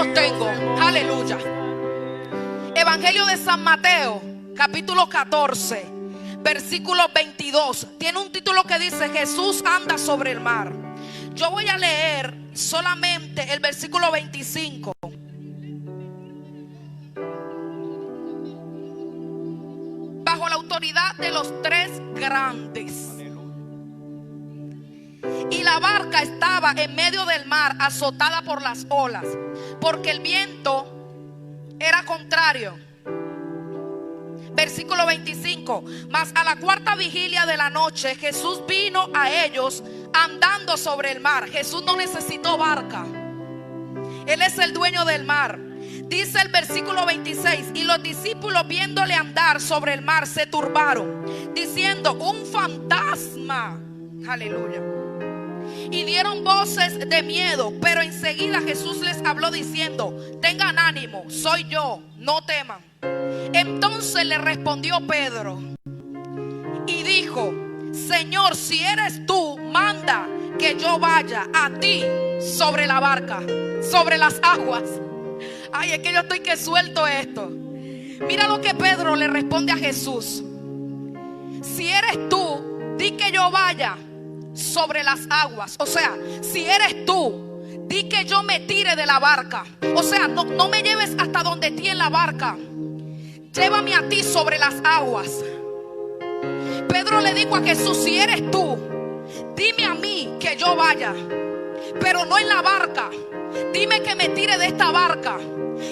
tiempos tengo. Aleluya. Evangelio de San Mateo, capítulo 14, versículo 22. Tiene un título que dice: Jesús anda sobre el mar. Yo voy a leer solamente el versículo 25. Bajo la autoridad de los tres grandes. Y la barca estaba en medio del mar, azotada por las olas, porque el viento era contrario. Versículo 25. Mas a la cuarta vigilia de la noche, Jesús vino a ellos andando sobre el mar. Jesús no necesitó barca. Él es el dueño del mar. Dice el versículo 26: y los discípulos, viéndole andar sobre el mar, se turbaron, diciendo: un fantasma. Aleluya. Y dieron voces de miedo, pero enseguida Jesús les habló diciendo: tengan ánimo, soy yo, no teman. Entonces le respondió Pedro y dijo: Señor, si eres tú, manda que yo vaya a ti sobre la barca, sobre las aguas. Ay, es que yo estoy que suelto esto. Mira lo que Pedro le responde a Jesús: si eres tú, di que yo vaya sobre las aguas. O sea, si eres tú, di que yo me tire de la barca. O sea, no me lleves hasta donde ti en la barca, llévame a ti sobre las aguas. Pedro le dijo a Jesús: si eres tú, dime a mí que yo vaya, pero no en la barca. Dime que me tire de esta barca,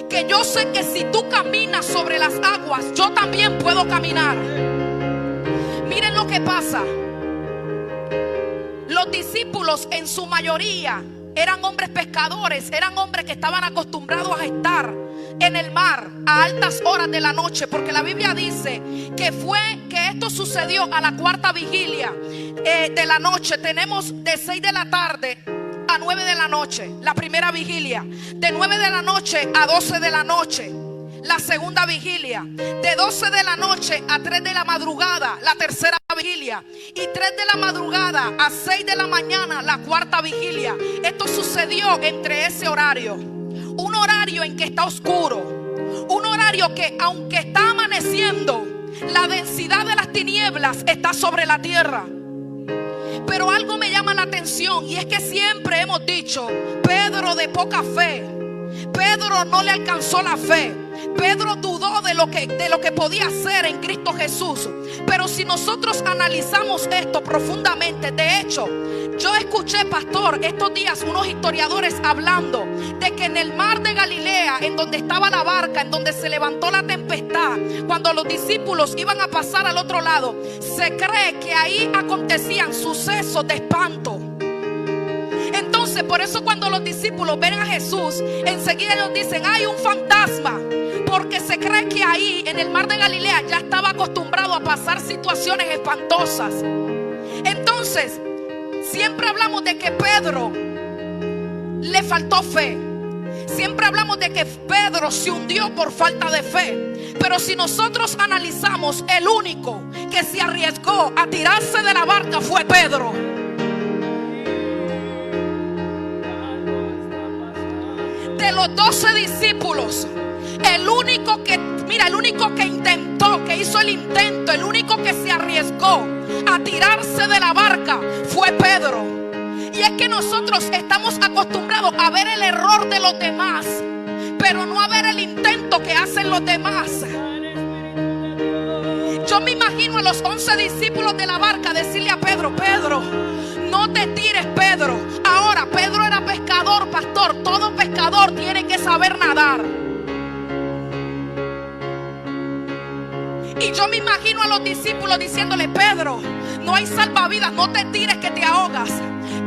que yo sé que si tú caminas sobre las aguas, yo también puedo caminar. Miren lo que pasa. Los discípulos en su mayoría eran hombres pescadores, eran hombres que estaban acostumbrados a estar en el mar a altas horas de la noche, porque la Biblia dice que esto sucedió a la cuarta vigilia de la noche. Tenemos de 6 de la tarde a 9 de la noche la primera vigilia, de 9 de la noche a 12 de la noche la segunda vigilia, de 12 de la noche a 3 de la madrugada la tercera vigilia, y 3 de la madrugada a 6 de la mañana la cuarta vigilia. Esto sucedió entre ese horario, un horario en que está oscuro, un horario que aunque está amaneciendo, la densidad de las tinieblas está sobre la tierra. Pero algo me llama la atención, y es que siempre hemos dicho: Pedro de poca fe, Pedro no le alcanzó la fe, Pedro dudó de lo que podía hacer en Cristo Jesús. Pero si nosotros analizamos esto profundamente, de hecho, yo escuché, pastor, estos días unos historiadores hablando de que en el mar de Galilea, en donde estaba la barca, en donde se levantó la tempestad, cuando los discípulos iban a pasar al otro lado, se cree que ahí acontecían sucesos de espanto. Entonces, por eso cuando los discípulos ven a Jesús, enseguida ellos dicen: hay un fantasma, porque se cree que ahí en el mar de Galilea ya estaba acostumbrado a pasar situaciones espantosas. Entonces, siempre hablamos de que Pedro le faltó fe, siempre hablamos de que Pedro se hundió por falta de fe. Pero si nosotros analizamos, el único que se arriesgó a tirarse de la barca fue Pedro. De los 12 discípulos, el único que intentó, que hizo el intento, el único que se arriesgó a tirarse de la barca fue Pedro. Y es que nosotros estamos acostumbrados a ver el error de los demás, pero no a ver el intento que hacen los demás. Yo me imagino a los 11 discípulos de la barca decirle a Pedro: Pedro, no te tires, Pedro. Ahora, Pedro era pescador, pastor. Todo pescador tiene que saber nadar. Y yo me imagino a los discípulos diciéndole: Pedro, no hay salvavidas, no te tires que te ahogas.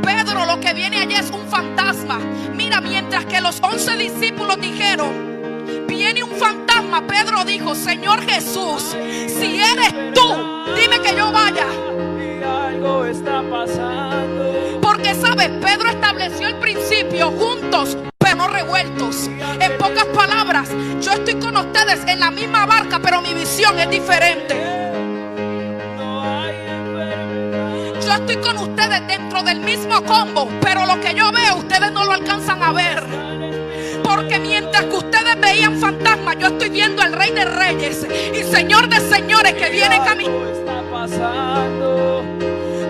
Pedro, lo que viene allá es un fantasma. Mira, mientras que los 11 discípulos dijeron: viene un fantasma, Pedro dijo: Señor Jesús, si eres tú, dime que yo vaya. Algo está pasando. Porque sabes, Pedro estableció el principio: juntos pero no revueltos. En pocas palabras, yo estoy con ustedes en la misma barca, pero mi visión es diferente. Yo estoy con ustedes dentro del mismo combo, pero lo que yo veo ustedes no lo alcanzan a ver. Porque mientras que ustedes veían fantasmas, yo estoy viendo al Rey de Reyes y Señor de Señores que viene caminando. Está pasando.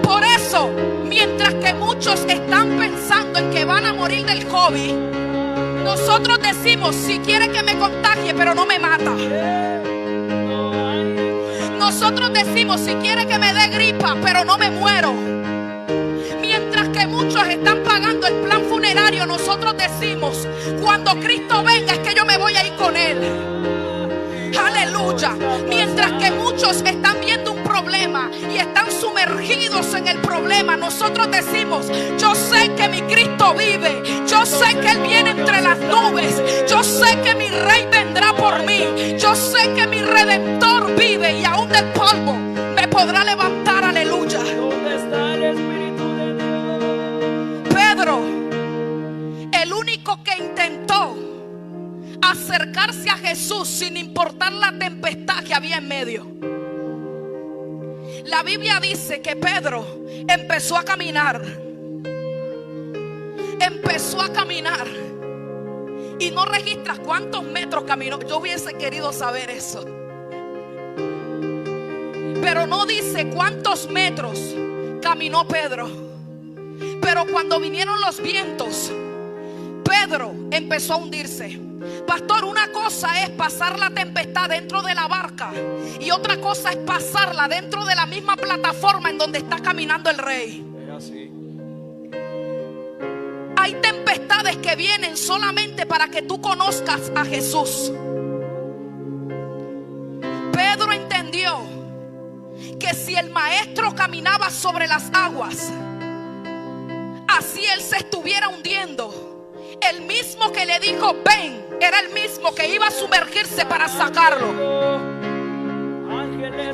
Por eso, mientras que muchos están pensando en que van a morir del COVID, nosotros decimos: si quiere que me contagie, pero no me mata. Nosotros decimos: si quiere que me dé gripa, pero no me muero. Mientras que muchos están pagando el plan funerario, nosotros decimos: cuando Cristo venga es que yo me voy a ir con Él. Aleluya. Mientras que muchos están viendo un problema y están sumergidos en el problema, nosotros decimos: yo sé que mi Cristo vive, yo sé que Él viene entre las nubes, yo sé que mi Rey vendrá por mí, yo sé que mi Redentor vive y aún del polvo me podrá levantar. Aleluya. ¿Dónde está el Espíritu de Dios? Pedro, el único que intentó acercarse a Jesús sin importar la tempestad que había en medio. La Biblia dice que Pedro empezó a caminar. Empezó a caminar. Y no registras cuántos metros caminó. Yo hubiese querido saber eso. Pero no dice cuántos metros caminó Pedro. Pero cuando vinieron los vientos, Pedro empezó a hundirse. Pastor, una cosa es pasar la tempestad dentro de la barca y otra cosa es pasarla dentro de la misma plataforma en donde está caminando el Rey. Hay tempestades que vienen solamente para que tú conozcas a Jesús. Pedro entendió que si el maestro caminaba sobre las aguas, así él se estuviera hundiendo, el mismo que le dijo ven era el mismo que iba a sumergirse para sacarlo.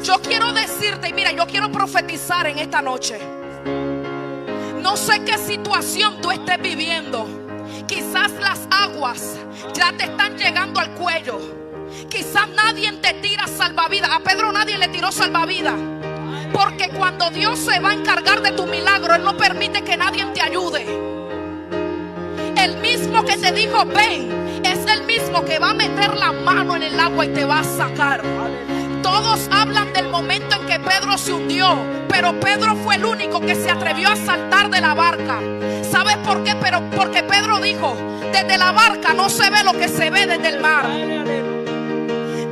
Yo quiero decirte, y mira, yo quiero profetizar en esta noche. No sé qué situación tú estés viviendo. Quizás las aguas ya te están llegando al cuello. Quizás nadie te tira salvavidas. A Pedro nadie le tiró salvavidas. Porque cuando Dios se va a encargar de tu milagro, Él no permite que nadie te ayude. El mismo que te dijo ven es el mismo que va a meter la mano en el agua y te va a sacar. Todos hablan del momento en que Pedro se hundió, pero Pedro fue el único que se atrevió a saltar de la barca. ¿Sabes por qué? Porque Pedro dijo: desde la barca no se ve lo que se ve desde el mar.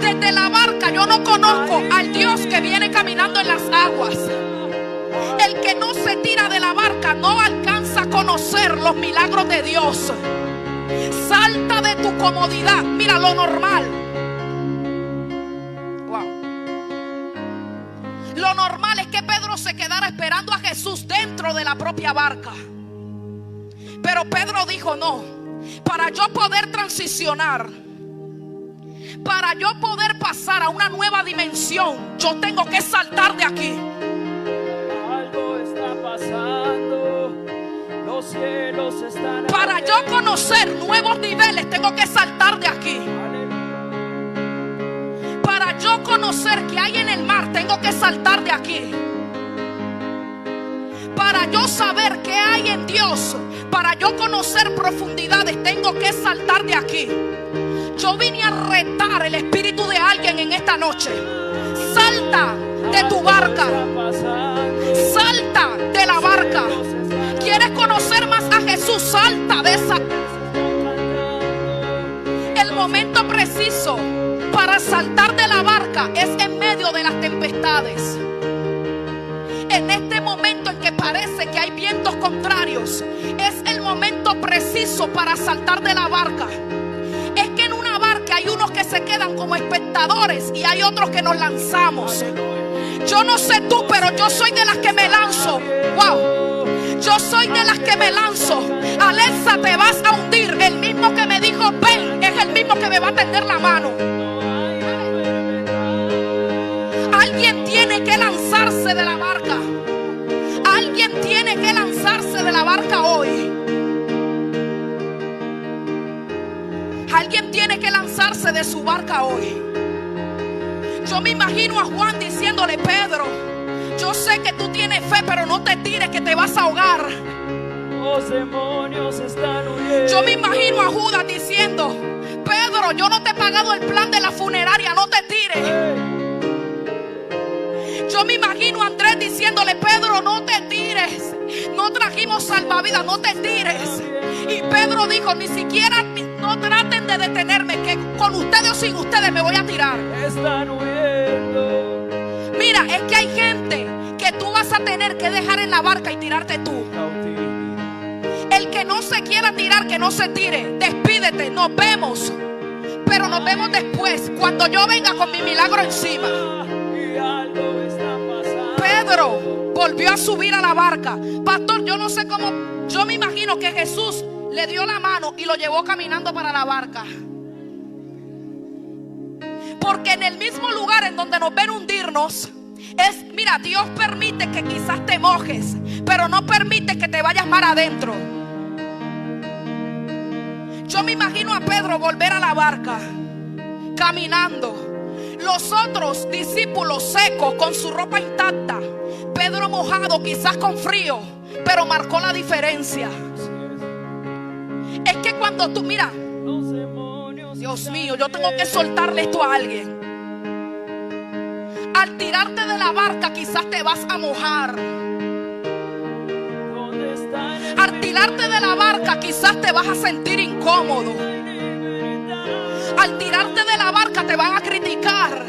Desde la barca yo no conozco al Dios que viene caminando en las aguas. El que no se tira de la barca no alcanza a conocer los milagros de Dios. Salta de tu comodidad. Mira lo normal. Wow. Lo normal es que Pedro se quedara esperando a Jesús dentro de la propia barca. Pero Pedro dijo: no, para yo poder transicionar, para yo poder pasar a una nueva dimensión, yo tengo que saltar de aquí. Los cielos están para yo conocer nuevos niveles, tengo que saltar de aquí. Para yo conocer qué hay en el mar, tengo que saltar de aquí. Para yo saber qué hay en Dios, para yo conocer profundidades, tengo que saltar de aquí. Yo vine a retar el espíritu de alguien en esta noche. Salta de tu barca. Salta de la barca. ¿Quieres conocer más a Jesús? Salta de esa. El momento preciso para saltar de la barca es en medio de las tempestades. En este momento en que parece que hay vientos contrarios, es el momento preciso para saltar de la barca. Es que en una barca hay unos que se quedan como espectadores y hay otros que nos lanzamos. Yo no sé tú, pero yo soy de las que me lanzo. Wow. Yo soy de las que me lanzo. Alexa, te vas a hundir. El mismo que me dijo ven es el mismo que me va a tender la mano. Alguien tiene que lanzarse de la barca. Alguien tiene que lanzarse de la barca hoy. Alguien tiene que lanzarse de su barca hoy. Yo me imagino a Juan diciéndole: Pedro, yo sé que tú tienes fe, pero no te tires que te vas a ahogar. Los demonios están huyendo. Yo me imagino a Judas diciendo: diciendo: Pedro, yo no te he pagado el plan de la funeraria, no te tires. Yo me imagino a Andrés diciéndole: Pedro, no te tires, no trajimos salvavidas, no te tires. Y Pedro dijo: ni siquiera, no traten de detenerme, que con ustedes o sin ustedes me voy a tirar. Están huyendo. Mira, es que hay gente que tú vas a tener que dejar en la barca y tirarte tú. El que no se quiera tirar, que no se tire. Despídete, nos vemos, pero nos vemos después, cuando yo venga con mi milagro encima. Y algo está pasando. Pedro volvió a subir a la barca. Pastor, yo no sé cómo, yo me imagino que Jesús le dio la mano y lo llevó caminando para la barca. Porque en el mismo lugar en donde nos ven hundirnos, mira, Dios permite que quizás te mojes, pero no permite que te vayas mar adentro. Yo me imagino a Pedro volver a la barca, caminando. Los otros discípulos secos, con su ropa intacta. Pedro mojado, quizás con frío, pero marcó la diferencia. Es que cuando tú, mira, Los demonios, Dios mío, yo tengo que soltarle esto a alguien. Al tirarte de la barca quizás te vas a mojar. ¿dónde están? Al tirarte de la barca quizás te vas a sentir incómodo. Al tirarte de la barca te van a criticar.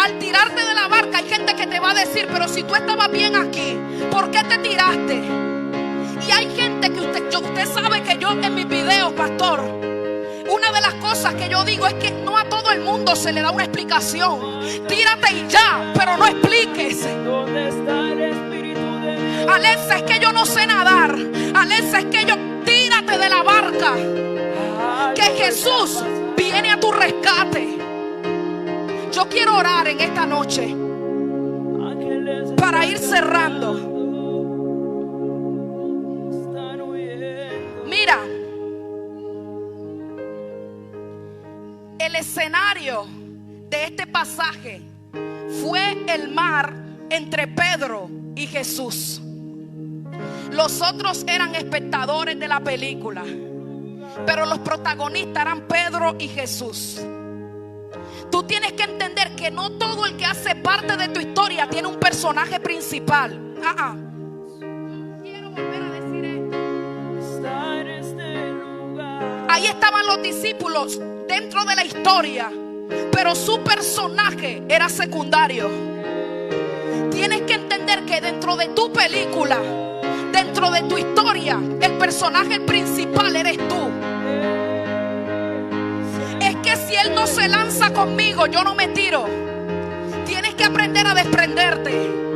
Al tirarte de la barca hay gente que te va a decir: pero si tú estabas bien aquí, ¿por qué te tiraste? Y hay gente que usted sabe que yo en mis videos, pastor, una de las cosas que yo digo es que no a todo el mundo se le da una explicación. Tírate y ya, pero no expliques. ¿Dónde está el Espíritu de Dios? Alexa, es que yo no sé nadar. Alexa, es que yo, tírate de la barca, que Jesús viene a tu rescate. Yo quiero orar en esta noche para ir cerrando. Están huyendo. Mira, el escenario de este pasaje fue el mar entre Pedro y Jesús. Los otros eran espectadores de la película, pero los protagonistas eran Pedro y Jesús. Tú tienes que entender que no todo el que hace parte de tu historia tiene un personaje principal. Quiero volver a decir esto. Está en este lugar. Ahí estaban los discípulos dentro de la historia, pero su personaje era secundario. Tienes que entender que dentro de tu película, dentro de tu historia, el personaje principal eres tú. Es que si Él no se lanza conmigo, yo no me tiro. Tienes que aprender a desprenderte.